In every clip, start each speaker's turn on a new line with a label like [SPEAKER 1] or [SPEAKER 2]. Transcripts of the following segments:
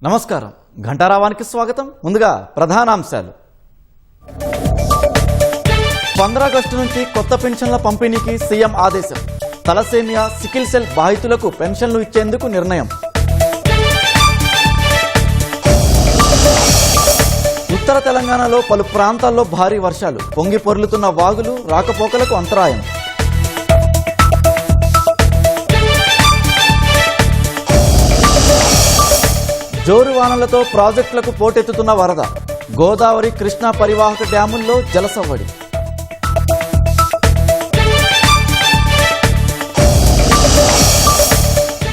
[SPEAKER 1] నమస్కారం, ఘంటారావానికి స్వాగతం. ముందుగా ప్రధానాంశాలు. 15 ఆగస్టు నుంచి కొత్త పెన్షన్ల పంపిణీకి సీఎం ఆదేశం. తలసేమియా, సికిల్ సెల్ బాధితులకు పెన్షన్లు ఇచ్చేందుకు నిర్ణయం. ఉత్తర తెలంగాణలో పలు ప్రాంతాల్లో భారీ వర్షాలు, పొంగి పొర్లుతున్న వాగులు, రాకపోకలకు అంతరాయం. జోరు వానలతో ప్రాజెక్టులకు పోటెత్తుతున్న వరద, గోదావరి, కృష్ణా పరివాహక డ్యాముల్లో జలసవ్వడి.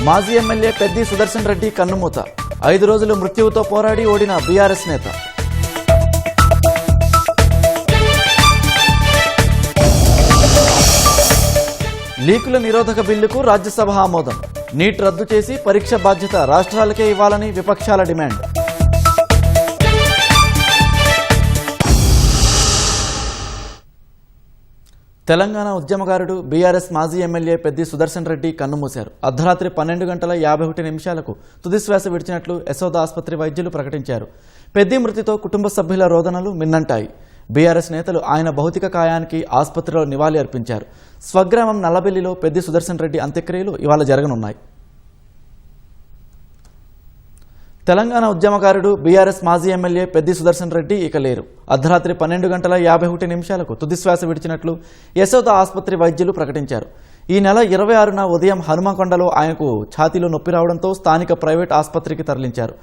[SPEAKER 1] మాజీ ఎమ్మెల్యే పెద్ది సుదర్శన్ రెడ్డి కన్నుమూత. 5 రోజులు మృత్యువుతో పోరాడి ఓడిన బీఆర్ఎస్ నేత. లీకుల నిరోధక బిల్లుకు రాజ్యసభ ఆమోదం. నీట్ రద్దు చేసి పరీక్ష బాధ్యత రాష్ట్రాలకే ఇవ్వాలని విపక్షాల డిమాండ్. తెలంగాణ ఉద్యమకారుడు బీఆర్ఎస్ మాజీ ఎమ్మెల్యే పెద్ది సుదర్శన్ రెడ్డి కన్నుమూశారు. అర్ధరాత్రి 12:51 తుదిశ్వాస విడిచినట్లు యశోద ఆసుపత్రి వైద్యులు ప్రకటించారు. పెద్ది మృతితో కుటుంబ సభ్యుల రోదనలు మిన్నంటాయి. బీఆర్ఎస్ నేతలు ఆయన భౌతిక కాయానికి ఆసుపత్రిలో నివాళి అర్పించారు. స్వగ్రామం నల్లబెల్లిలో పెద్ది సుదర్శన్ రెడ్డి అంత్యక్రియలు ఇవాళ జరగనున్నాయి. తెలంగాణ ఉద్యమకారుడు బీఆర్ఎస్ మాజీ ఎమ్మెల్యే పెద్ది సుదర్శన్ రెడ్డి ఇక లేరు. అర్ధరాత్రి 12:51 తుదిశ్వాస విడిచినట్లు యశోద ఆసుపత్రి వైద్యులు ప్రకటించారు. ఈ నెల 26న ఉదయం హనుమకొండలో ఆయనకు ఛాతీలో నొప్పి రావడంతో స్థానిక ప్రైవేట్ ఆసుపత్రికి తరలించారు.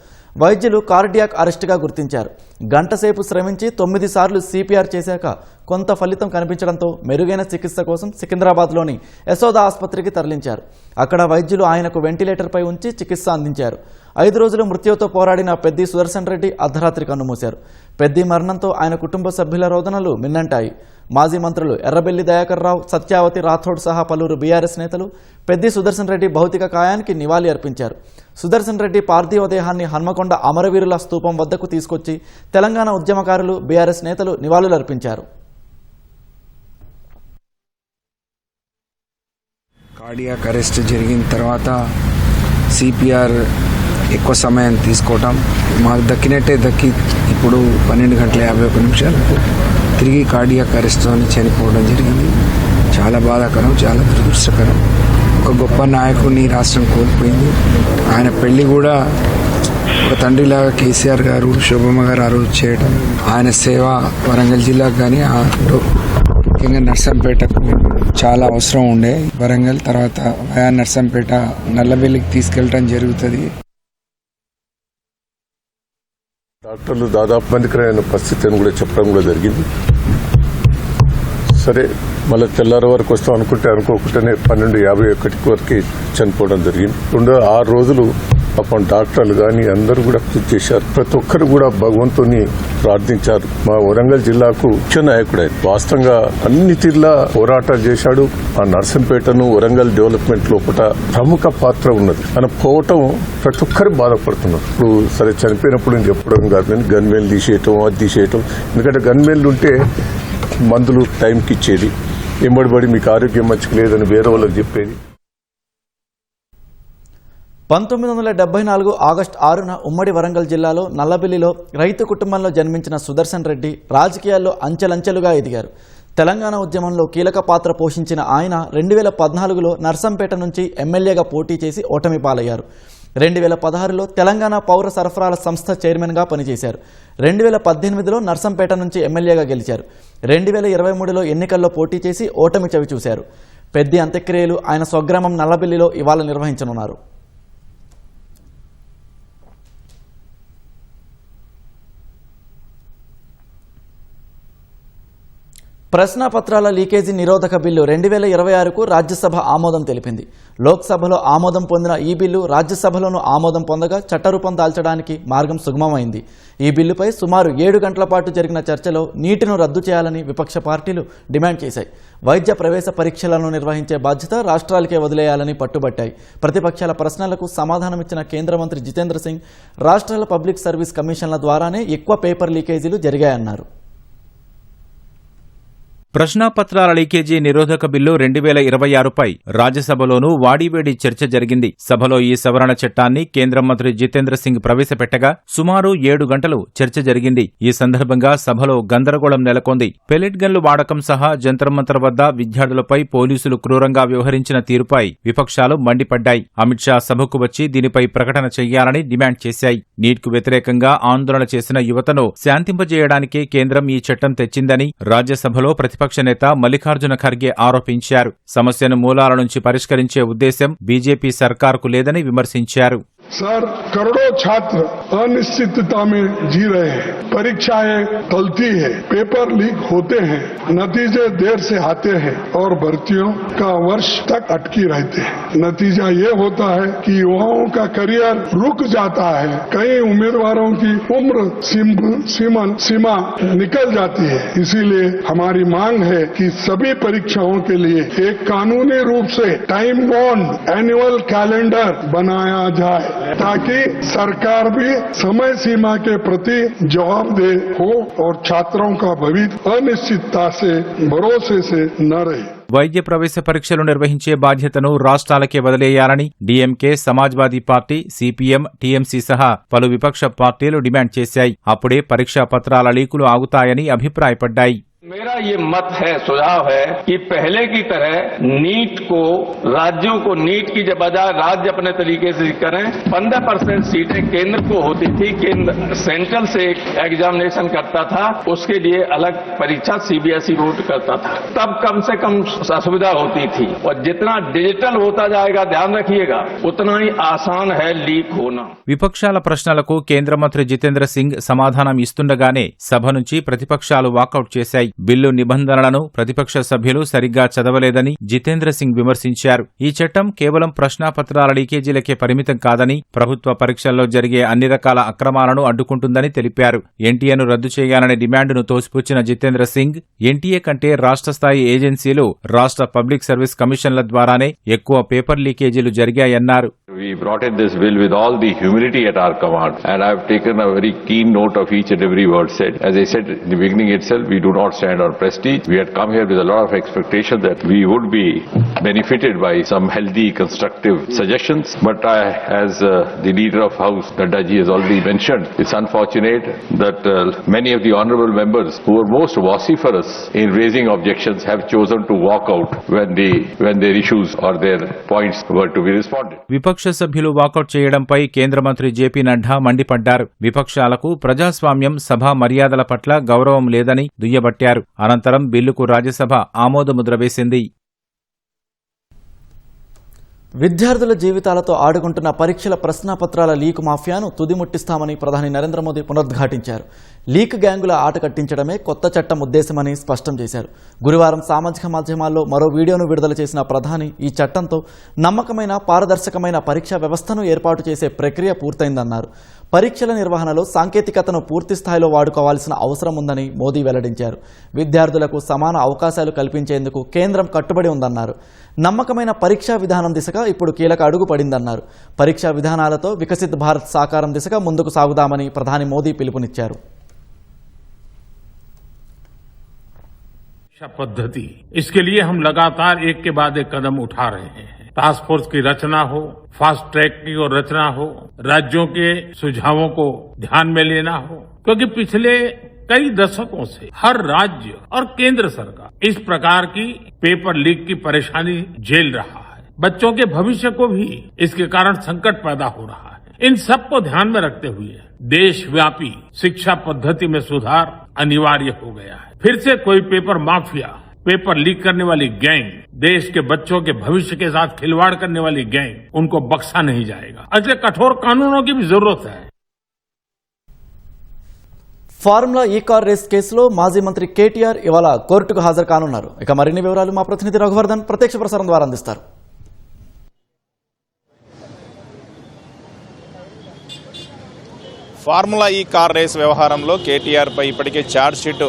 [SPEAKER 1] వైద్యులు కార్డియాక్ అరెస్ట్గా గుర్తించారు. గంటసేపు శ్రమించి 9 సార్లు సిపిఆర్ చేశాక కొంత ఫలితం కనిపించడంతో మెరుగైన చికిత్స కోసం సికింద్రాబాద్లోని యశోద ఆసుపత్రికి తరలించారు. అక్కడ వైద్యులు ఆయనకు వెంటిలేటర్పై ఉంచి చికిత్స అందించారు. 5 రోజులు మృత్యువుతో పోరాడిన పెద్ది సుదర్శన్ రెడ్డి అర్ధరాత్రి కన్నుమూశారు. పెద్ది మరణంతో ఆయన కుటుంబ సభ్యుల రోదనలు మిన్నంటాయి. మాజీ మంత్రులు ఎర్రబెల్లి దయాకర్ రావు, సత్యావతి రాథోడ్ సహా పలువురు బీఆర్ఎస్ నేతలు పెద్ది సుదర్శన్ రెడ్డి భౌతిక కాయానికి నివాళి అర్పించారు. సుదర్శన్ రెడ్డి పార్థివ దేహాన్ని హన్మకొండ అమరవీరుల స్తూపం వద్దకు తీసుకొచ్చి తెలంగాణ ఉద్యమకారులు, బీఆర్ఎస్ నేతలు నివాళులు అర్పించారు.
[SPEAKER 2] కార్డియాక్ అరెస్ట్ జరిగిన తర్వాత సిపిఆర్ ఎక్కువ సమయం తీసుకోవటం మాకు దక్కినట్టే దక్కి ఇప్పుడు 12:51 తిరిగి కార్డియాక్ అరెస్ట్తో చనిపోవడం జరిగింది. చాలా బాధాకరం, చాలా దురదృష్టకరం. ఒక గొప్ప నాయకుడిని రాష్ట్రం కోల్పోయింది. ఆయన పెళ్లి కూడా ఒక తండ్రిలాగా కేసీఆర్ గారు, శోభమ్మ గారు ఆ రోజు చేయడం, ఆయన సేవ వరంగల్ జిల్లాకు కానీ ముఖ్యంగా నర్సంపేటకు చాలా అవసరం ఉండే. వరంగల్ తర్వాత వయా నర్సంపేట, నల్లబెల్లికి తీసుకెళ్ళడం జరుగుతుంది.
[SPEAKER 3] డాక్టర్లు దాదాపు మందికరైన పరిస్థితి అని కూడా చెప్పడం కూడా జరిగింది. సరే, మళ్ళీ తెల్లారి వరకు వస్తాం అనుకోకుండానే 12:51 వరకు చనిపోవడం జరిగింది. 6 రోజులు పాపం డాక్టర్లు కానీ అందరూ కూడా కృషి చేశారు. ప్రతి ఒక్కరు కూడా భగవంతుని ప్రార్థించారు. మా వరంగల్ జిల్లాకు ముఖ్య నాయకుడు ఆయన. వాస్తవంగా అన్ని తీర్లా పోరాటాలు చేశాడు. ఆ నర్సంపేటను వరంగల్ డెవలప్మెంట్ లోపల ప్రముఖ పాత్ర ఉన్నది. ఆయన పోవటం ప్రతి ఒక్కరు బాధపడుతున్నారు. ఇప్పుడు సరే చనిపోయినప్పుడు నేను చెప్పడం కాదు, కానీ గన్మెన్లు తీసేయటం, అది తీసేయటం. ఎందుకంటే గన్మెన్లు ఉంటే మందులు టైంకి ఇచ్చేది, ఎంబడిబడి మీకు ఆరోగ్యం మంచిగా లేదని వేరే వాళ్ళకి చెప్పేది.
[SPEAKER 1] 1974 ఆగస్టు 6న ఉమ్మడి వరంగల్ జిల్లాలో నల్లబెల్లిలో రైతు కుటుంబంలో జన్మించిన సుదర్శన్ రెడ్డి రాజకీయాల్లో అంచెలంచెలుగా ఎదిగారు. తెలంగాణ ఉద్యమంలో కీలక పాత్ర పోషించిన ఆయన 2014లో నర్సంపేట నుంచి ఎమ్మెల్యేగా పోటీ చేసి ఓటమి పాలయ్యారు. 2016లో తెలంగాణ పౌర సరఫరాల సంస్థ చైర్మన్గా పనిచేశారు. 2018లో నర్సంపేట నుంచి ఎమ్మెల్యేగా గెలిచారు. 2023లో ఎన్నికల్లో పోటీ చేసి ఓటమి చవిచూశారు. పెద్ది అంత్యక్రియలు ఆయన స్వగ్రామం నల్లబెల్లిలో ఇవాళ నిర్వహించనున్నారు. ప్రశ్నాపత్రాల లీకేజీ నిరోధక బిల్లు 2026కు రాజ్యసభ ఆమోదం తెలిపింది. లోక్సభలో ఆమోదం పొందిన ఈ బిల్లు రాజ్యసభలోనూ ఆమోదం పొందగా చట్టరూపం దాల్చడానికి మార్గం సుగమమైంది. ఈ బిల్లుపై సుమారు 7 గంటల పాటు జరిగిన చర్చలో నీటిను రద్దు చేయాలని విపక్ష పార్టీలు డిమాండ్ చేశాయి. వైద్య ప్రవేశ పరీక్షలను నిర్వహించే బాధ్యత రాష్ట్రాలకే వదిలేయాలని పట్టుబట్టాయి. ప్రతిపక్షాల ప్రశ్నలకు సమాధానమిచ్చిన కేంద్ర మంత్రి జితేంద్ర సింగ్ రాష్ట్రాల పబ్లిక్ సర్వీస్ కమిషన్ల ద్వారానే ఎక్కువ పేపర్ లీకేజీలు జరిగాయన్నారు.
[SPEAKER 4] ప్రశ్నాపత్రాల లీకేజీ నిరోధక బిల్లు 2026పై రాజ్యసభలోనూ వాడివేడి చర్చ జరిగింది. సభలో ఈ సవరణ చట్టాన్ని కేంద్ర మంత్రి జితేంద్ర సింగ్ ప్రవేశపెట్టగా సుమారు 7 గంటలు చర్చ జరిగింది. ఈ సందర్భంగా సభలో గందరగోళం నెలకొంది. పెలెట్ గన్లు వాడకం సహా జంతర్ వద్ద విద్యార్థులపై పోలీసులు క్రూరంగా వ్యవహరించిన తీరుపై విపక్షాలు మండిపడ్డాయి. అమిత్ షా సభకు వచ్చి దీనిపై ప్రకటన చెయ్యాలని డిమాండ్ చేశాయి. నీట్కు వ్యతిరేకంగా ఆందోళన చేసిన యువతను శాంతింపజేయడానికే కేంద్రం ఈ చట్టం తెచ్చిందని రాజ్యసభలో ప్రతిపక్ష నేత మల్లికార్జున ఖర్గే ఆరోపించారు. సమస్యను మూలాల నుంచి పరిష్కరించే ఉద్దేశం బీజేపీ సర్కారుకు లేదని విమర్శించారు.
[SPEAKER 5] सर, करोड़ों छात्र अनिश्चितता में जी रहे हैं। परीक्षाएं टलती है, पेपर लीक होते हैं, नतीजे देर से आते हैं और भर्तियों का वर्ष तक अटकी रहते हैं। नतीजा ये होता है कि युवाओं का करियर रुक जाता है। कई उम्मीदवारों की उम्र सीमा निकल जाती है। इसीलिए हमारी मांग है कि सभी परीक्षाओं के लिए एक कानूनी रूप से टाइम बाउंड एनुअल कैलेंडर बनाया जाए ताकि सरकार भी समय सीमा के प्रति जवाबदेह हो और छात्रों का भविष्य अनिश्चितता से भरोसे से न रहे.
[SPEAKER 4] వైద్య ప్రవేశ పరీక్షలు నిర్వహించే బాధ్యతను రాష్ట్రాలకే వదిలేయాలని DMK, Samajwadi Party, CPM, TMC సహా పలు విపక్ష పార్టీలు డిమాండ్ చేశాయి. అప్పుడే పరీక్షా పత్రాల లీకులు ఆగుతాయని అభిప్రాయపడ్డాయి.
[SPEAKER 6] मेरा ये मत है, सुझाव है कि पहले की तरह नीट को राज्यों को नीट की बजाय राज्य अपने तरीके से करें। 15% सीटें केंद्र को होती थी, केंद्र सेंट्रल से एग्जामिनेशन करता था, उसके लिए अलग परीक्षा सीबीएसई बोर्ड करता था, तब कम से कम असुविधा होती थी। और जितना डिजिटल होता जाएगा, ध्यान रखिएगा, उतना ही आसान है लीक होना.
[SPEAKER 4] విపక్షాల ప్రశ్నలకు కేంద్ర మంత్రి జితేంద్ర సింగ్ సమాధానం ఇస్తుండగానే సభ నుంచి ప్రతిపక్షాలు వాకౌట్ చేశాయి. బిల్లు నిబంధనలను ప్రతిపక్ష సభ్యులు సరిగ్గా చదవలేదని జితేంద్ర సింగ్ విమర్శించారు. ఈ చట్టం కేవలం ప్రశ్నాపత్రాల లీకేజీలకే పరిమితం కాదని, ప్రభుత్వ పరీక్షల్లో జరిగే అన్ని రకాల అక్రమాలను అడ్డుకుంటుందని తెలిపారు. ఎన్టీఏను రద్దు చేయాలనే డిమాండును తోసిపుచ్చిన జితేంద్ర సింగ్ ఎన్టీఏ కంటే రాష్ట్ర స్థాయి ఏజెన్సీలు, రాష్ట్ర పబ్లిక్ సర్వీస్ కమిషన్ల ద్వారానే ఎక్కువ paper లీకేజీలు జరిగాయన్నారు.
[SPEAKER 7] We brought in this bill with all the humility at our command, and I have taken a very keen note of each and every word said. As I said in the beginning itself, we do not stand on prestige. We had come here with a lot of expectation that we would be benefited by some healthy, constructive suggestions. But as the leader of House, Naddaji, has already mentioned, it's unfortunate that many of the honourable members who were most vociferous in raising objections have chosen to walk out when their issues or their points were to be responded.
[SPEAKER 4] విపక్ష సభ్యులు walkout చేయడంపై కేంద్ర మంత్రి JP Nadda మండిపడ్డారు. విపక్షాలకు ప్రజాస్వామ్యం, సభా మర్యాదల పట్ల గౌరవం లేదని దుయ్యబట్టారు. అనంతరం బిల్లుకు రాజ్యసభ ఆమోదముద్ర వేసింది.
[SPEAKER 1] విద్యార్థుల జీవితాలతో ఆడుకుంటున్న పరీక్షల ప్రశ్నాపత్రాల లీకు మాఫియాను తుదిముట్టిస్తామని ప్రధాని నరేంద్ర మోదీ పునరుద్ఘాటించారు. లీక్ గ్యాంగుల ఆట కట్టించడమే కొత్త చట్టం ఉద్దేశమని స్పష్టం చేశారు. గురువారం సామాజిక మాధ్యమాల్లో మరో వీడియోను విడుదల చేసిన ప్రధాని ఈ చట్టంతో నమ్మకమైన, పారదర్శకమైన పరీక్షా వ్యవస్థను ఏర్పాటు చేసే ప్రక్రియ పూర్తయిందన్నారు. పరీక్షల నిర్వహణలో సాంకేతికతను పూర్తి స్థాయిలో వాడుకోవాల్సిన అవసరం ఉందని మోదీ వెల్లడించారు. విద్యార్థులకు సమాన అవకాశాలు కల్పించేందుకు కేంద్రం కట్టుబడి ఉందన్నారు. నమ్మకమైన పరీక్షా విధానం దిశగా ఇప్పుడు కీలక అడుగు పడిందన్నారు. పరీక్షా విధానాలతో వికసిత్ భారత్ సాకారం దిశగా ముందుకు సాగుదామని ప్రధాని మోదీ పిలుపునిచ్చారు.
[SPEAKER 8] पद्धति, इसके लिए हम लगातार एक के बाद एक कदम उठा रहे हैं। टास्क फोर्स की रचना हो, फास्ट ट्रैक की और रचना हो, राज्यों के सुझावों को ध्यान में लेना हो, क्योंकि पिछले कई दशकों से हर राज्य और केंद्र सरकार इस प्रकार की पेपर लीक की परेशानी झेल रहा है। बच्चों के भविष्य को भी इसके कारण संकट पैदा हो रहा है। इन सब को ध्यान में रखते हुए देशव्यापी शिक्षा पद्धति में सुधार अनिवार्य हो गया है। फिर से कोई पेपर माफिया, पेपर लीक करने वाली गैंग, देश के बच्चों के भविष्य के साथ खिलवाड़ करने वाली गैंग, उनको बख्शा नहीं जाएगा। इसलिए कठोर कानूनों की भी जरूरत है।
[SPEAKER 1] ఫార్ములా ఈ కార్ రేస్ కేసులో మాజీ మంత్రి కేటీఆర్ ఇవాళ కోర్టుకు హాజరు కానున్నారు. ఇక మరిన్ని వివరాలు మా ప్రతినిధి రఘువర్ధన్ ప్రత్యక్ష ప్రసారం ద్వారా అందిస్తారు.
[SPEAKER 9] ఫార్ములా ఈ కార్ రేస్ వ్యవహారంలో కేటీఆర్పై ఇప్పటికే ఛార్జ్ షీట్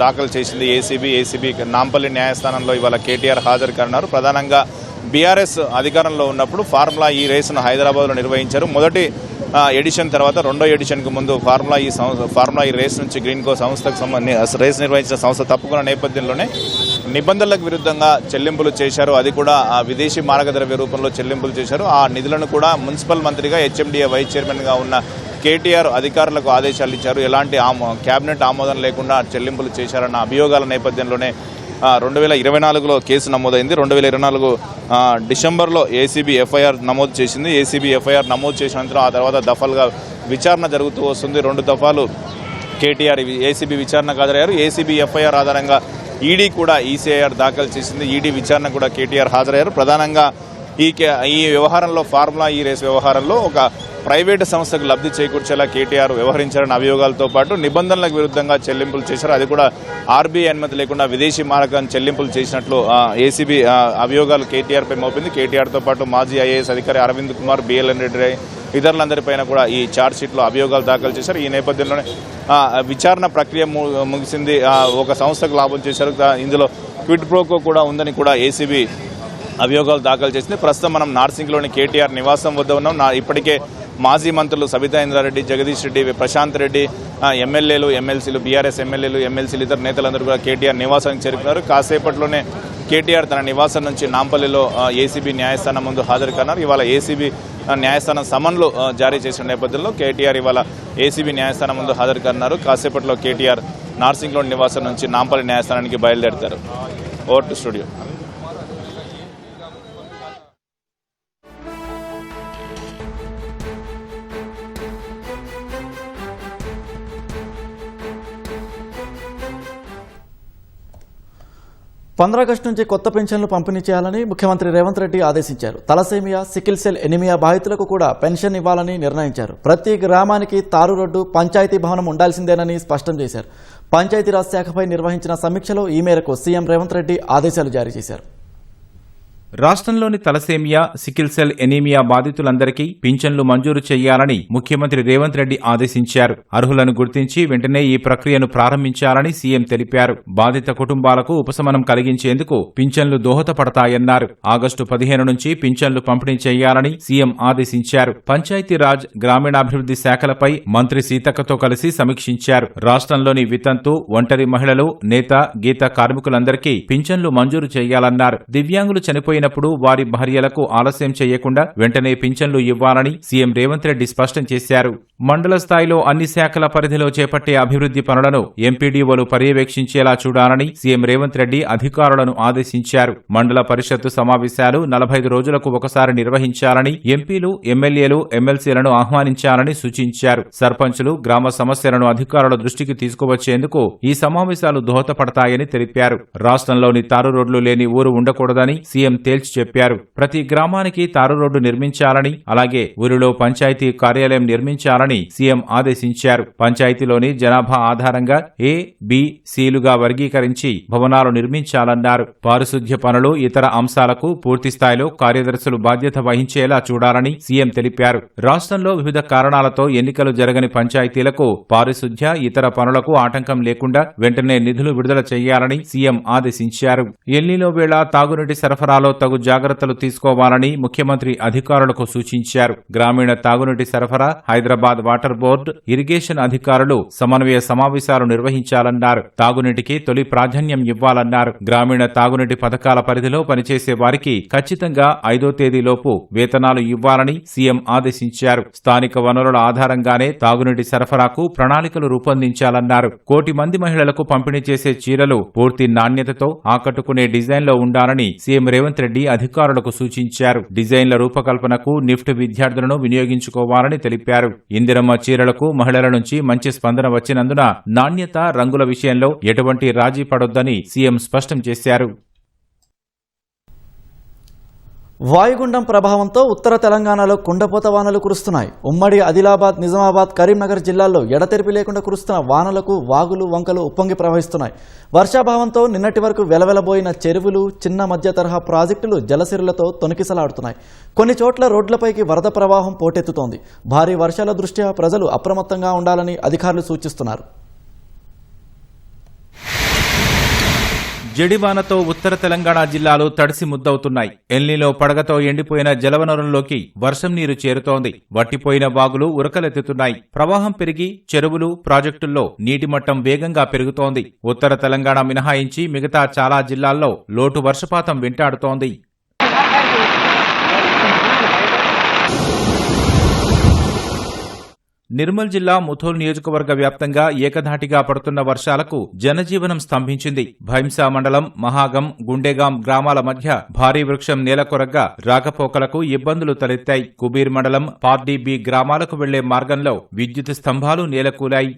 [SPEAKER 9] దాఖలు చేసింది ఏసీబీ నాంపల్లి న్యాయస్థానంలో ఇవాళ కేటీఆర్ హాజరు కానున్నారు. ప్రధానంగా బీఆర్ఎస్ అధికారంలో ఉన్నప్పుడు ఫార్ములా ఈ రేసును హైదరాబాద్లో నిర్వహించారు. మొదటి ఎడిషన్ తర్వాత రెండో ఎడిషన్కు ముందు ఫార్ములా ఈ రేస్ నుంచి గ్రీన్కో సంస్థకు రేస్ నిర్వహించిన సంస్థ తప్పుకున్న నేపథ్యంలోనే నిబంధనలకు విరుద్ధంగా చెల్లింపులు చేశారు. అది కూడా విదేశీ మార్గద్రవ్య రూపంలో చెల్లింపులు చేశారు. ఆ నిధులను కూడా మున్సిపల్ మంత్రిగా హెచ్ఎండిఏ వైస్ చైర్మన్గా ఉన్న కేటీఆర్ అధికారులకు ఆదేశాలు ఇచ్చారు. ఎలాంటి కేబినెట్ ఆమోదం లేకుండా చెల్లింపులు చేశారన్న అభియోగాల నేపథ్యంలోనే 2024లో కేసు నమోదైంది. 2024 డిసెంబర్లో ఏసీబీ ఎఫ్ఐఆర్ నమోదు చేసింది. ఏసీబీ ఎఫ్ఐఆర్ నమోదు చేసిన అనంతరం ఆ తర్వాత దఫాలుగా విచారణ జరుగుతూ వస్తుంది. 2 దఫాలు కేటీఆర్ ఏసీబీ విచారణకు హాజరయ్యారు. ఏసీబీ ఎఫ్ఐఆర్ ఆధారంగా ఈడీ కూడా ఈసీఐఆర్ దాఖలు చేసింది. ఈడీ విచారణ కూడా కేటీఆర్ హాజరయ్యారు. ప్రధానంగా ఈ వ్యవహారంలో ఫార్ములా ఈ రేస్ వ్యవహారంలో ఒక ప్రైవేటు సంస్థకు లబ్ధి చేకూర్చేలా కేటీఆర్ వ్యవహరించారన్న అభియోగాలతో పాటు నిబంధనలకు విరుద్ధంగా చెల్లింపులు చేశారు. అది కూడా ఆర్బీఐ అనుమతి లేకుండా విదేశీ మార్గం చెల్లింపులు చేసినట్లు ఏసీబీ అభియోగాలు కేటీఆర్పై మోపింది. కేటీఆర్తో పాటు మాజీ ఐఏఎస్ అధికారి అరవింద్ కుమార్, బిఎల్ఎన్ రెడ్డి ఇతరులందరిపైన కూడా ఈ ఛార్జ్ షీట్లో అభియోగాలు దాఖలు చేశారు. ఈ నేపథ్యంలోనే విచారణ ప్రక్రియ ముగిసింది. ఒక సంస్థకు లాభం చేశారు. ఇందులో క్విడ్ ప్రోకో కూడా ఉందని కూడా ఏసీబీ అభియోగాలు దాఖలు చేసింది. ప్రస్తుతం మనం నార్సింగ్లోని కేటీఆర్ నివాసం వద్ద ఉన్నాం. ఇప్పటికే మాజీ మంత్రులు సబితా ఇంద్రారెడ్డి, జగదీష్ రెడ్డి, ప్రశాంత్ రెడ్డి, ఎమ్మెల్యేలు, ఎమ్మెల్సీలు, బీఆర్ఎస్ ఎమ్మెల్యేలు, ఎమ్మెల్సీలు, ఇతర నేతలందరూ కూడా కేటీఆర్ నివాసానికి చేరుకున్నారు. కాసేపట్లోనే కేటీఆర్ తన నివాసం నుంచి నాంపల్లిలో ఏసీబీ న్యాయస్థానం ముందు హాజరు కానున్నారు. ఇవాళ ఏసీబీ న్యాయస్థానం సమన్లు జారీ చేసిన నేపథ్యంలో కేటీఆర్ ఇవాళ ఏసీబీ న్యాయస్థానం ముందు హాజరు కానున్నారు. కాసేపట్లో కేటీఆర్ నార్సింగ్లోని నివాసం నుంచి నాంపల్లి న్యాయస్థానానికి బయలుదేరుతారు. Over to studio.
[SPEAKER 1] ఆగస్టు నుంచి కొత్త పెన్షన్లు పంపిణీ చేయాలని ముఖ్యమంత్రి రేవంత్ రెడ్డి ఆదేశించారు. తలసేమియా, సికిల్ సెల్ ఎనిమియా బాధితులకు కూడా పెన్షన్ ఇవ్వాలని నిర్ణయించారు. ప్రతి గ్రామానికి తారు రోడ్డు, పంచాయతీ భవనం ఉండాల్సిందేనని స్పష్టం చేశారు. పంచాయతీరాజ్ శాఖపై నిర్వహించిన సమీక్షలో ఈ మేరకు సీఎం రేవంత్ రెడ్డి ఆదేశాలు జారీ చేశారు.
[SPEAKER 4] రాష్ట్రంలోని తలసేమియా, సికిల్ సెల్ ఎనీమియా బాధితులందరికీ పింఛన్లు మంజూరు చేయాలని ముఖ్యమంత్రి రేవంత్ రెడ్డి ఆదేశించారు. అర్హులను గుర్తించి వెంటనే ఈ ప్రక్రియను ప్రారంభించాలని సీఎం తెలిపారు. బాధిత కుటుంబాలకు ఉపశమనం కలిగించేందుకు పింఛన్లు దోహదపడతాయన్నారు. ఆగస్టు 15 నుంచి పింఛన్లు పంపిణీ చేయాలని సీఎం ఆదేశించారు. పంచాయతీరాజ్, గ్రామీణాభివృద్ధి శాఖలపై మంత్రి సీతక్కతో కలిసి సమీక్షించారు. రాష్ట్రంలోని వితంతు, ఒంటరి మహిళలు, నేత, గీత కార్మికులందరికీ పింఛన్లు మంజూరు చేయాలన్నారు. దివ్యాంగులు చనిపోయినప్పుడు వారి భార్యలకు ఆలస్యం చేయకుండా వెంటనే పింఛన్లు ఇవ్వాలని సీఎం రేవంత్ రెడ్డి స్పష్టం చేశారు. మండల స్థాయిలో అన్ని శాఖల పరిధిలో చేపట్టే అభివృద్ధి పనులను ఎంపీడీఓలు పర్యవేక్షించేలా చూడాలని సీఎం రేవంత్ రెడ్డి అధికారులను ఆదేశించారు. మండల పరిషత్తు సమావేశాలు 45 రోజులకు ఒకసారి నిర్వహించాలని, ఎంపీలు, ఎమ్మెల్యేలు, ఎమ్మెల్సీలను ఆహ్వానించాలని సూచించారు. సర్పంచులు గ్రామ సమస్యలను అధికారుల దృష్టికి తీసుకువచ్చేందుకు ఈ సమావేశాలు దోహదపడతాయని తెలిపారు. రాష్ట్రంలోని తారు రోడ్లు లేని ఊరు ఉండకూడదని సీఎం తేల్చి చెప్పారు. ప్రతి గ్రామానికి తారు రోడ్డు నిర్మించాలని, అలాగే ఊరిలో పంచాయతీ కార్యాలయం నిర్మించాలని సీఎం ఆదేశించారు. పంచాయతీలోని జనాభా ఆధారంగా ఏ, బి, సిలుగా వర్గీకరించి భవనాలు నిర్మించాలన్నారు. పారిశుద్ధ్య పనులు, ఇతర అంశాలకు పూర్తి స్థాయిలో కార్యదర్శులు బాధ్యత వహించేలా చూడాలని సీఎం తెలిపారు. రాష్ట్రంలో వివిధ కారణాలతో ఎన్నికలు జరగని పంచాయతీలకు పారిశుద్ధ్య, ఇతర పనులకు ఆటంకం లేకుండా వెంటనే నిధులు విడుదల చేయాలని సీఎం ఆదేశించారు. ఎల్నినో వేళ తాగునీటి సరఫరాలో తగు జాగ్రత్తలు తీసుకోవాలని ముఖ్యమంత్రి అధికారులకు సూచించారు. గ్రామీణ తాగునీటి సరఫరా, హైదరాబాద్ వాటర్ బోర్డు, ఇరిగేషన్ అధికారులు సమన్వయ సమావేశాలు నిర్వహించాలన్నారు. తాగునీటికి తొలి ప్రాధాన్యం ఇవ్వాలన్నారు. గ్రామీణ తాగునీటి పథకాల పరిధిలో పనిచేసే వారికి ఖచ్చితంగా 5వ తేదీలోపు వేతనాలు ఇవ్వాలని సీఎం ఆదేశించారు. స్థానిక వనరుల ఆధారంగానే తాగునీటి సరఫరాకు ప్రణాళికలు రూపొందించాలన్నారు. 1 కోటి మంది మహిళలకు పంపిణీ చేసే చీరలు పూర్తి నాణ్యతతో ఆకట్టుకునే డిజైన్లో ఉండాలని సీఎం రేవంత్ రెడ్డి అధికారులకు సూచించారు. డిజైన్ల రూపకల్పనకు నిఫ్ట్ విద్యార్థులను వినియోగించుకోవాలని తెలిపారు. ఇందిరమ్మ చీరలకు మహిళల నుంచి మంచి స్పందన వచ్చినందున నాణ్యత, రంగుల విషయంలో ఎటువంటి రాజీ పడొద్దని సీఎం స్పష్టం చేశారు.
[SPEAKER 1] వాయుగుండం ప్రభావంతో ఉత్తర తెలంగాణలో కుండపోత వానలు కురుస్తున్నాయి. ఉమ్మడి ఆదిలాబాద్, నిజామాబాద్, కరీంనగర్ జిల్లాల్లో ఎడతెరిపి లేకుండా కురుస్తున్న వానలకు వాగులు, వంకలు ఉప్పొంగి ప్రవహిస్తున్నాయి. వర్షాభావంతో నిన్నటి వరకు వెలవెలబోయిన చెరువులు, చిన్న మధ్య తరహా ప్రాజెక్టులు జలసిరులతో తొణికిసలాడుతున్నాయి. కొన్ని చోట్ల రోడ్లపైకి వరద ప్రవాహం పోటెత్తుతోంది. భారీ వర్షాల దృష్ట్యా ప్రజలు అప్రమత్తంగా ఉండాలని అధికారులు సూచిస్తున్నారు.
[SPEAKER 4] జడివానతో ఉత్తర తెలంగాణ జిల్లాలు తడిసి ముద్దవుతున్నాయి. ఎల్నీలో పడగతో ఎండిపోయిన జలవనరుల్లోకి వర్షం నీరు చేరుతోంది. వట్టిపోయిన వాగులు ఉరకలెత్తుతున్నాయి. ప్రవాహం పెరిగి చెరువులు, ప్రాజెక్టుల్లో నీటి మట్టం వేగంగా పెరుగుతోంది. ఉత్తర తెలంగాణ మినహాయించి మిగతా చాలా జిల్లాల్లో లోటు వర్షపాతం వెంటాడుతోంది. నిర్మల్ జిల్లా ముథోల్ నియోజకవర్గ వ్యాప్తంగా ఏకధాటిగా పడుతున్న వర్షాలకు జనజీవనం స్తంభించింది. భైంసా మండలం మహాగం, గుండెగాం గ్రామాల మధ్య భారీ వృక్షం నేలకొరగ్గా రాకపోకలకు ఇబ్బందులు తలెత్తాయి. కుబీర్ మండలం పార్డీ బి గ్రామాలకు వెళ్లే మార్గంలో విద్యుత్ స్తంభాలు నేలకూలాయి.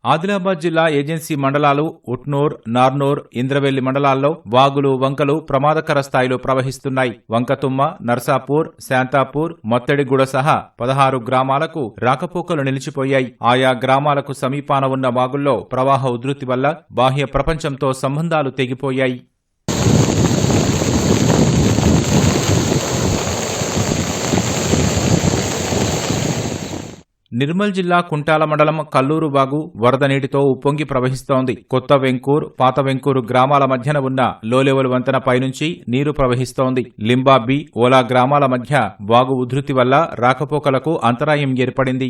[SPEAKER 4] ఆదిలాబాద్ జిల్లా ఏజెన్సీ మండలాలు ఉట్నూర్, నార్నూర్, ఇంద్రవెల్లి మండలాల్లో వాగులు, వంకలు ప్రమాదకర స్థాయిలో ప్రవహిస్తున్నాయి. వంకతుమ్మ, నర్సాపూర్, శాంతాపూర్, మొత్తడిగూడ సహా 16 గ్రామాలకు రాకపోకలు నిలిచిపోయాయి. ఆయా గ్రామాలకు సమీపాన ఉన్న వాగుల్లో ప్రవాహ ఉధృతి వల్ల బాహ్య ప్రపంచంతో సంబంధాలు తెగిపోయాయి. నిర్మల్ జిల్లా కుంటాల మండలం కల్లూరు వాగు వరద నీటితో ఉప్పొంగి ప్రవహిస్తోంది. కొత్త వెంకూర్, పాత వెంకూరు గ్రామాల మధ్యన ఉన్న లోలెవల్ వంతెన పైనుంచి నీరు ప్రవహిస్తోంది. లింబాబి, ఓలా గ్రామాల మధ్య వాగు ఉధృతి వల్ల రాకపోకలకు అంతరాయం ఏర్పడింది.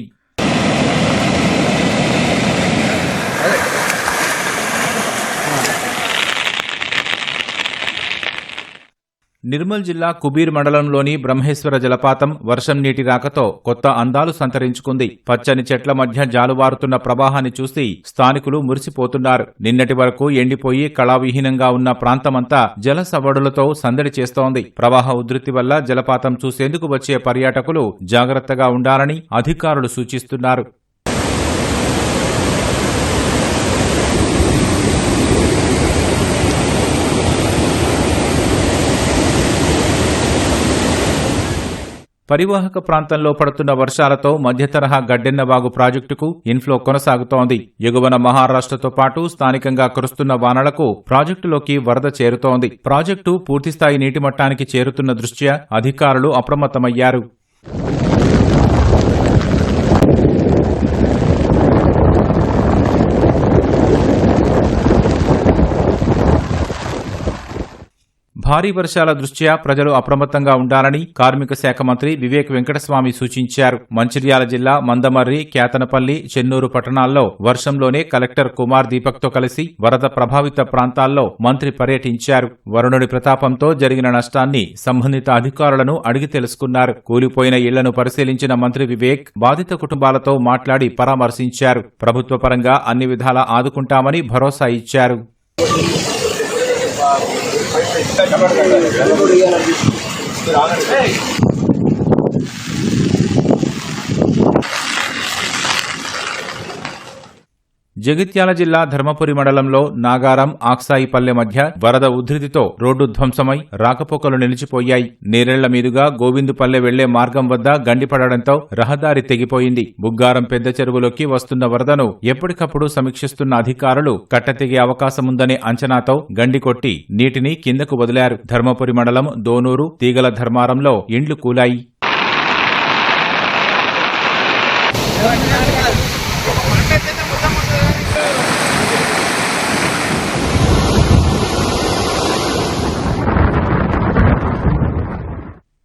[SPEAKER 4] నిర్మల్ జిల్లా కుబీర్ మండలంలోని బ్రహ్మేశ్వర జలపాతం వర్షం నీటి రాకతో కొత్త అందాలు సంతరించుకుంది. పచ్చని చెట్ల మధ్య జాలువారుతున్న ప్రవాహాన్ని చూసి స్థానికులు మురిసిపోతున్నారు. నిన్నటి వరకు ఎండిపోయి కళావిహీనంగా ఉన్న ప్రాంతమంతా జల సవడులతో సందడి చేస్తోంది. ప్రవాహ ఉధృతి వల్ల జలపాతం చూసేందుకు వచ్చే పర్యాటకులు జాగ్రత్తగా ఉండాలని అధికారులు సూచిస్తున్నారు. పరివాహక ప్రాంతంలో పడుతున్న వర్షాలతో మధ్యతరహా గడ్డెన్నవాగు ప్రాజెక్టుకు ఇన్ఫ్లో కొనసాగుతోంది. ఎగువన మహారాష్ట్రతో పాటు స్థానికంగా కురుస్తున్న వానలకు ప్రాజెక్టులోకి వరద చేరుతోంది. ప్రాజెక్టు పూర్తిస్థాయి నీటిమట్టానికి చేరుతున్న దృష్ట్యా అధికారులు అప్రమత్తమయ్యారు. భారీ వర్షాల దృష్ట్యా ప్రజలు అప్రమత్తంగా ఉండాలని కార్మిక శాఖ మంత్రి వివేక్ వెంకటస్వామి సూచించారు. మంచిర్యాల జిల్లా మందమర్రి, కేతనపల్లి, చెన్నూరు పట్టణాల్లో వర్షంలోనే కలెక్టర్ కుమార్ దీపక్తో కలిసి వరద ప్రభావిత ప్రాంతాల్లో మంత్రి పర్యటించారు. వరుణుడి ప్రతాపంతో జరిగిన నష్టాన్ని సంబంధిత అధికారులను అడిగి తెలుసుకున్నారు. కూలిపోయిన ఇళ్లను పరిశీలించిన మంత్రి వివేక్ బాధిత కుటుంబాలతో మాట్లాడి పరామర్శించారు. ప్రభుత్వ పరంగా అన్ని విధాలా ఆదుకుంటామని భరోసా ఇచ్చారు. జగిత్యాల జిల్లా ధర్మపురి మండలంలో నాగారం, ఆక్సాయిపల్లె మధ్య వరద ఉధృతితో రోడ్డు ధ్వంసమై రాకపోకలు నిలిచిపోయాయి. నేరెళ్ల మీదుగా గోవిందుపల్లె వెళ్లే మార్గం వద్ద గండిపడడంతో రహదారి తెగిపోయింది. బుగ్గారం పెద్ద చెరువులోకి వస్తున్న వరదను ఎప్పటికప్పుడు సమీక్షిస్తున్న అధికారులు కట్టతెగే అవకాశముందనే అంచనాతో గండి కొట్టి నీటిని కిందకు వదిలారు. ధర్మపురి మండలం దోనూరు, తీగల ధర్మారంలో ఇండ్లు కూలాయి.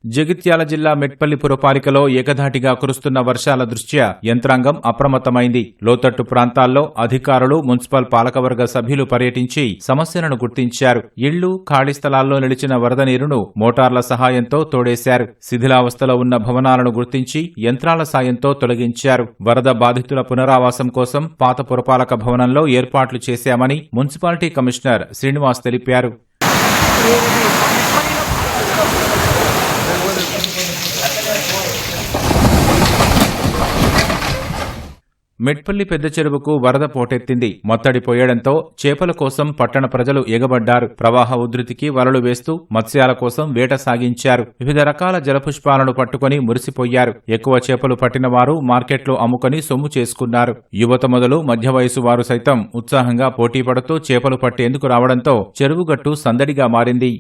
[SPEAKER 4] జగిత్యాల జిల్లా మెట్పల్లి పురపాలికలో ఏకధాటిగా కురుస్తున్న వర్షాల దృష్ట్యా యంత్రాంగం అప్రమత్తమైంది. లోతట్టు ప్రాంతాల్లో అధికారులు, మున్సిపల్ పాలకవర్గ సభ్యులు పర్యటించి సమస్యలను గుర్తించారు. ఇళ్లు, ఖాళీ స్థలాల్లో నిలిచిన వరద నీరును మోటార్ల సహాయంతో తోడేశారు. శిథిలావస్థలో ఉన్న భవనాలను గుర్తించి యంత్రాల సాయంతో తొలగించారు. వరద బాధితుల పునరావాసం కోసం పాత పురపాలక భవనంలో ఏర్పాట్లు చేశామని మున్సిపాలిటీ కమిషనర్ శ్రీనివాస్ తెలిపారు. మెట్పల్లి పెద్ద చెరువుకు వరద పోటెత్తింది. మొత్తడి పోయడంతో చేపల కోసం పట్టణ ప్రజలు ఎగబడ్డారు. ప్రవాహ ఉధృతికి వలలు వేస్తూ మత్స్యాల కోసం వేట సాగించారు. వివిధ రకాల జలపుష్పాలను పట్టుకుని మురిసిపోయారు. ఎక్కువ చేపలు పట్టిన వారు మార్కెట్లో అమ్ముకొని సొమ్ము చేసుకున్నారు. యువత మొదలు మధ్య వయసు వారు సైతం ఉత్సాహంగా పోటీ పడుతూ చేపలు పట్టేందుకు రావడంతో చెరువుగట్టు సందడిగా మారింది.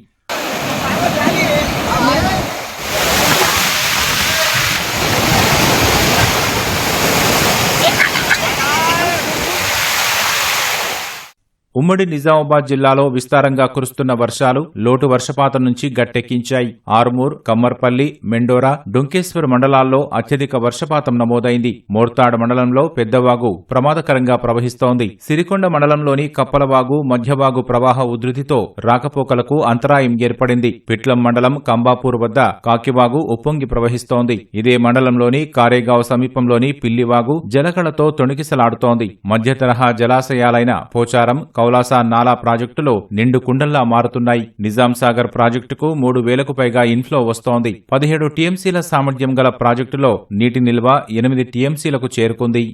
[SPEAKER 4] ఉమ్మడి నిజామాబాద్ జిల్లాలో విస్తారంగా కురుస్తున్న వర్షాలు లోటు వర్షపాతం నుంచి గట్టెక్కించాయి. ఆర్మూర్, కమ్మర్పల్లి, మెండోరా, డొంకేశ్వర్ మండలాల్లో అత్యధిక వర్షపాతం నమోదైంది. మోర్తాడ్ మండలంలో పెద్దవాగు ప్రమాదకరంగా ప్రవహిస్తోంది. సిరికొండ మండలంలోని కప్పలవాగు, మధ్యవాగు ప్రవాహ ఉధృతితో రాకపోకలకు అంతరాయం ఏర్పడింది. పిట్లం మండలం కంబాపూర్ వద్ద కాకివాగు ఉప్పొంగి ప్రవహిస్తోంది. ఇదే మండలంలోని కారేగావ్ సమీపంలోని పిల్లివాగు జలకళతో తొణికిసలాడుతోంది. మధ్య తరహా జలాశయాలైన పోచారం, కౌలాసా నాలా ప్రాజెక్టులో నిండు కుండల్లా మారుతున్నాయి. నిజాంసాగర్ ప్రాజెక్టుకు 3,000కు పైగా ఇన్ఫ్లో వస్తోంది. 17 టీఎంసీల సామర్థ్యం గల ప్రాజెక్టులో నీటి నిల్వ 8 టీఎంసీలకు చేరుకుంది.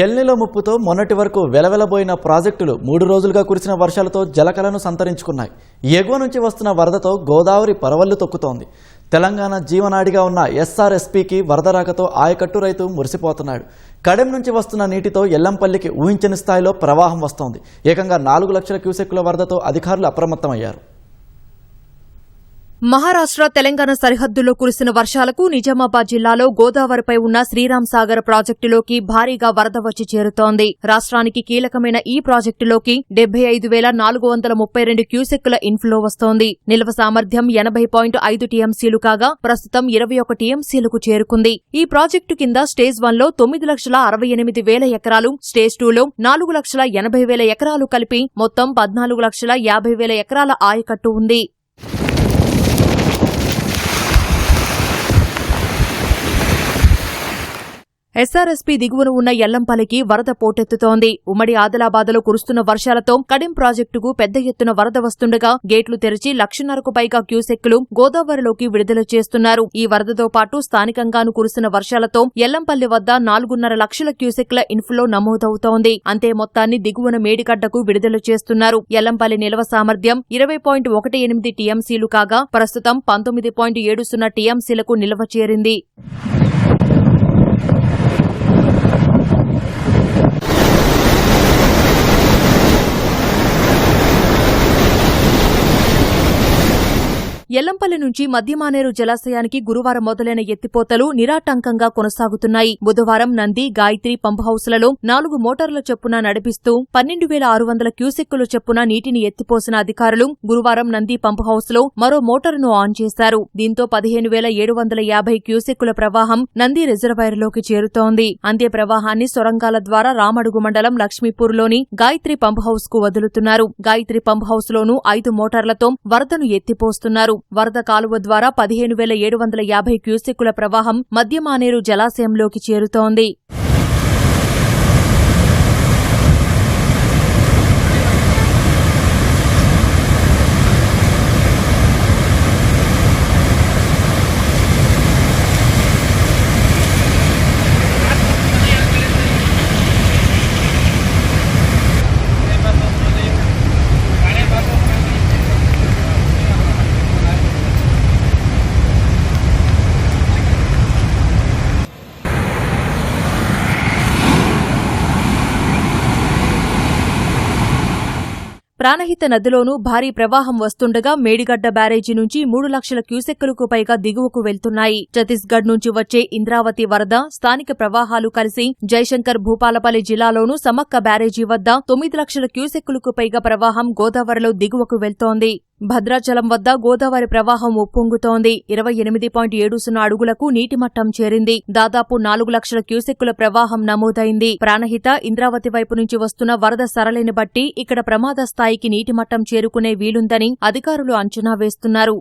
[SPEAKER 1] ఎల్నిలో ముప్పుతో మొన్నటి వరకు వెలవెలబోయిన ప్రాజెక్టులు 3 రోజులుగా కురిసిన వర్షాలతో జలకలను సంతరించుకున్నాయి. ఎగువ నుంచి వస్తున్న వరదతో గోదావరి పరవళ్లు తొక్కుతోంది. తెలంగాణ జీవనాడిగా ఉన్న ఎస్ఆర్ఎస్పీకి వరద రాకతో ఆయకట్టు రైతు మురిసిపోతున్నాడు. కడెం నుంచి వస్తున్న నీటితో ఎల్లంపల్లికి ఊహించని స్థాయిలో ప్రవాహం వస్తోంది. ఏకంగా 4 లక్షల క్యూసెక్కుల వరదతో అధికారులు అప్రమత్తమయ్యారు.
[SPEAKER 10] మహారాష్ట్ర తెలంగాణ సరిహద్దుల్లో కురిసిన వర్షాలకు నిజామాబాద్ జిల్లాలో గోదావరిపై ఉన్న శ్రీరామ్ సాగర్ ప్రాజెక్టులోకి భారీగా వరద వచ్చి చేరుతోంది. రాష్ట్రానికి కీలకమైన ఈ ప్రాజెక్టులోకి 75,432 క్యూసెక్కుల ఇన్ఫ్లో వస్తోంది. నిల్వ సామర్థ్యం 80.5 టీఎంసీలు కాగా ప్రస్తుతం 21 టీఎంసీలకు చేరుకుంది. ఈ ప్రాజెక్టు కింద స్టేజ్ 1లో 9,68,000 ఎకరాలు, స్టేజ్ 2లో 4,80,000 ఎకరాలు కలిపి మొత్తం 14,50,000 ఎకరాల ఆయకట్టు ఉంది. ఎస్ఆర్ఎస్పీ దిగువన ఉన్న ఎల్లంపల్లికి వరద పోటెత్తుతోంది. ఉమ్మడి ఆదిలాబాద్లో కురుస్తున్న వర్షాలతో కడెం ప్రాజెక్టుకు పెద్ద ఎత్తున వరద వస్తుండగా గేట్లు తెరిచి 1,00,000కు పైగా క్యూసెక్కులు గోదావరిలోకి విడుదల చేస్తున్నారు. ఈ వరదతో పాటు స్థానికంగాను కురుస్తున్న వర్షాలతో ఎల్లంపల్లి వద్ద 4.5 లక్షల క్యూసెక్ల ఇన్ఫ్లో నమోదవుతోంది. అంతే మొత్తాన్ని దిగువన మేడిగడ్డకు విడుదల చేస్తున్నారు. ఎల్లంపల్లి నిల్వ సామర్థ్యం 20.18 టీఎంసీలు కాగా ప్రస్తుతం 19.70 టీఎంసీలకు నిల్వ చేరింది. ఎల్లంపల్లి నుంచి మధ్యమానేరు జలాశయానికి గురువారం మొదలైన ఎత్తిపోతలు నిరాటంకంగా కొనసాగుతున్నాయి. బుధవారం నంది, గాయత్రి పంపుహౌస్లలో 4 మోటార్ల చొప్పున నడిపిస్తూ 12,600 క్యూసెక్కుల చొప్పున నీటిని ఎత్తిపోసిన అధికారులు గురువారం నంది పంపుహౌస్లో మరో మోటారును ఆన్ చేశారు. దీంతో 15,750 క్యూసెక్కుల ప్రవాహం నంది రిజర్వాయర్లోకి చేరుతోంది. అంతే ప్రవాహాన్ని సొరంగాల ద్వారా రామడుగు మండలం లక్ష్మీపూర్లోని గాయత్రి పంపుహౌస్ కు వదులుతున్నారు. గాయత్రి పంపుహౌస్లోనూ 5 మోటార్లతో వరదను ఎత్తిపోస్తున్నారు. వరద కాలువ ద్వారా 15,750 క్యూసెక్కుల ప్రవాహం మధ్యమానేరు జలాశయంలోకి చేరుతోంది. ప్రాణహిత నదిలోనూ భారీ ప్రవాహం వస్తుండగా మేడిగడ్డ బ్యారేజీ నుంచి 3 లక్షల క్యూసెక్కులకు పైగా దిగువకు వెళ్తున్నాయి. ఛత్తీస్గఢ్ నుంచి వచ్చే ఇంద్రావతి వరద, స్థానిక ప్రవాహాలు కలిసి జయశంకర్ భూపాలపల్లి జిల్లాలోనూ సమక్క బ్యారేజీ వద్ద 9 లక్షల క్యూసెక్కులకు పైగా ప్రవాహం గోదావరిలో దిగువకు వెళ్తోంది. భద్రాచలం వద్ద గోదావరి ప్రవాహం ఉప్పొంగుతోంది. 28.70 అడుగులకు నీటిమట్టం చేరింది. దాదాపు 4 లక్షల క్యూసెక్కుల ప్రవాహం నమోదైంది. ప్రాణహిత, ఇంద్రావతి వైపు నుంచి వస్తున్న వరద సరళిని బట్టి ఇక్కడ ప్రమాద స్థాయికి నీటిమట్టం చేరుకునే వీలుందని అధికారులు అంచనా వేస్తున్నారు.